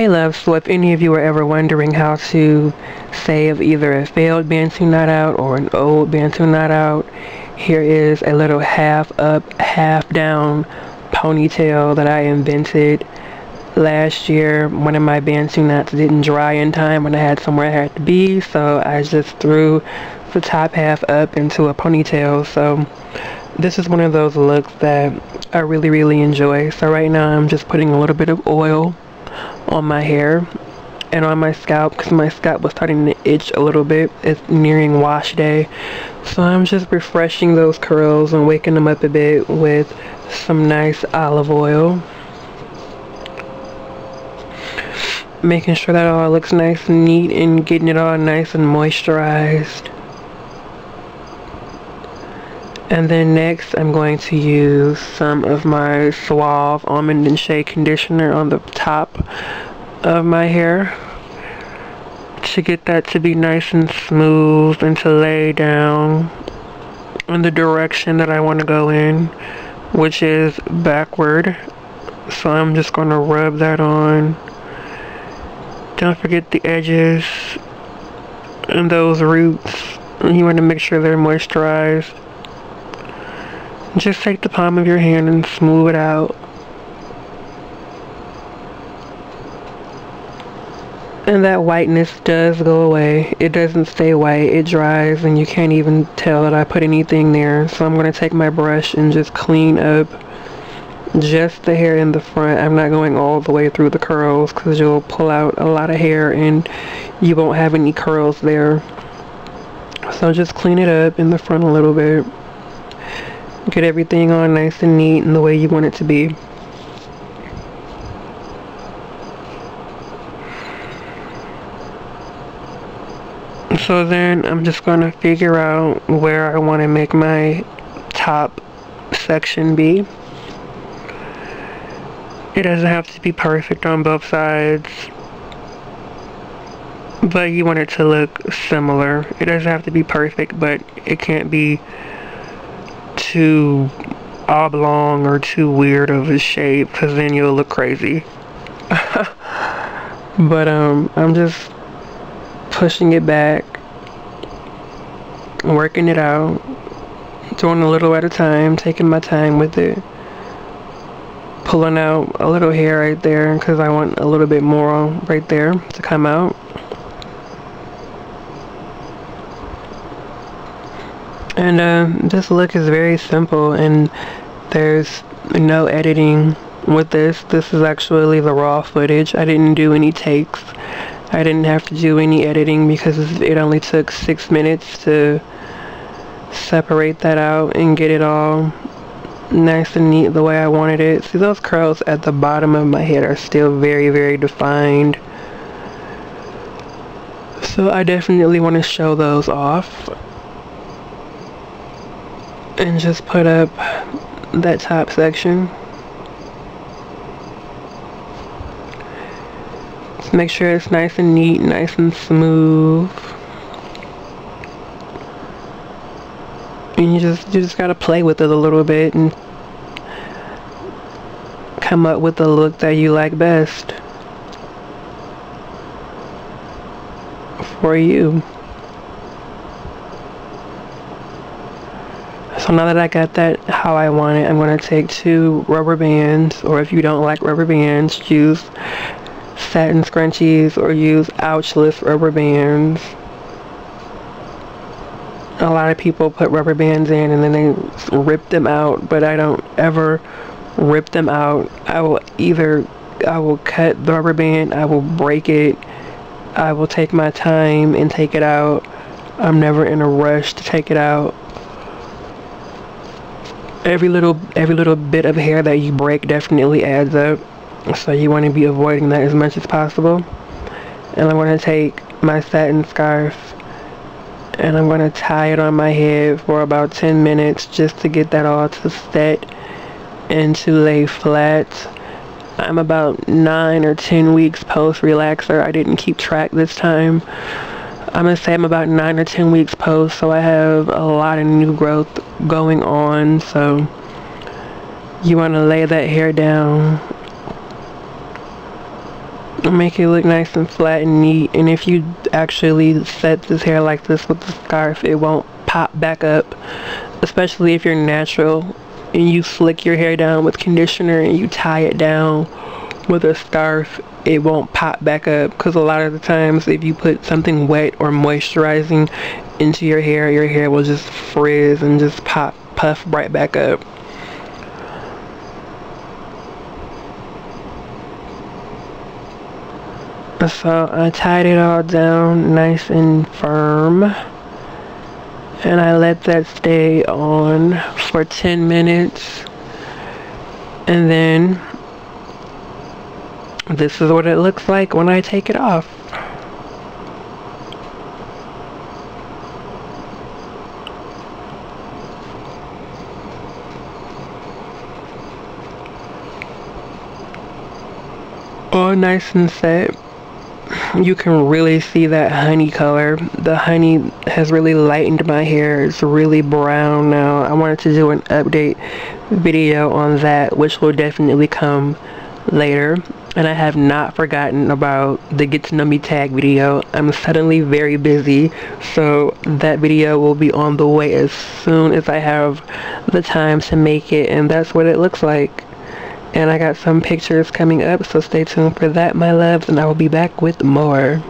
Hey love, so if any of you are ever wondering how to save either a failed bantu knot out or an old bantu knot out, here is a little half up, half down ponytail that I invented last year. One of my bantu knots didn't dry in time when I had somewhere I had to be, so I just threw the top half up into a ponytail. So this is one of those looks that I really enjoy. So right now I'm just putting a little bit of oil on my hair and on my scalp because my scalp was starting to itch a little bit. It's nearing wash day, so I'm just refreshing those curls and waking them up a bit with some nice olive oil, making sure that all looks nice and neat and getting it all nice and moisturized. And then next I'm going to use some of my Suave Almond and Shea conditioner on the top of my hair to get that to be nice and smooth and to lay down in the direction that I want to go in, which is backward. So I'm just going to rub that on. Don't forget the edges and those roots. You want to make sure they're moisturized. Just take the palm of your hand and smooth it out. And that whiteness does go away. It doesn't stay white. It dries and you can't even tell that I put anything there. So I'm going to take my brush and just clean up just the hair in the front. I'm not going all the way through the curls because you'll pull out a lot of hair and you won't have any curls there. So just clean it up in the front a little bit. Get everything on nice and neat and the way you want it to be. So then I'm just going to figure out where I want to make my top section be. It doesn't have to be perfect on both sides, but you want it to look similar. It doesn't have to be perfect, but it can't be too oblong or too weird of a shape because then you'll look crazy. But I'm just pushing it back, working it out, doing a little at a time, taking my time with it, pulling out a little hair right there because I want a little bit more right there to come out. And this look is very simple and there's no editing with this. This is actually the raw footage. I didn't do any takes. I didn't have to do any editing because it only took 6 minutes to separate that out and get it all nice and neat the way I wanted it. See, those curls at the bottom of my head are still very defined. So I definitely want to show those off. And just put up that top section. Just make sure it's nice and neat, nice and smooth. And you just gotta play with it a little bit and come up with the look that you like best for you. So now that I got that how I want it, I'm going to take 2 rubber bands, or if you don't like rubber bands, use satin scrunchies or use ouchless rubber bands. A lot of people put rubber bands in and then they rip them out, but I don't ever rip them out. I will cut the rubber band, I will break it, I will take my time and take it out. I'm never in a rush to take it out. Every little bit of hair that you break definitely adds up, so you want to be avoiding that as much as possible. And I'm going to take my satin scarf and I'm going to tie it on my head for about 10 minutes just to get that all to set and to lay flat. I'm about 9 or 10 weeks post relaxer. I didn't keep track this time. I'm going to say I'm about 9 or 10 weeks post, so I have a lot of new growth going on. So you want to lay that hair down Make it look nice and flat and neat. And if you actually set this hair like this with the scarf, it won't pop back up, especially if you're natural and you slick your hair down with conditioner and you tie it down with a scarf. It won't pop back up, because a lot of the times if you put something wet or moisturizing into your hair will just frizz and just puff right back up. So I tied it all down nice and firm, and I let that stay on for 10 minutes, and then this is what it looks like when I take it off. All nice and set. You can really see that honey color. The honey has really lightened my hair. It's really brown now. I wanted to do an update video on that, which will definitely come later. And I have not forgotten about the Get to Know Me tag video. I'm suddenly very busy, so that video will be on the way as soon as I have the time to make it, and that's what it looks like. And I got some pictures coming up, so stay tuned for that, my loves, and I will be back with more.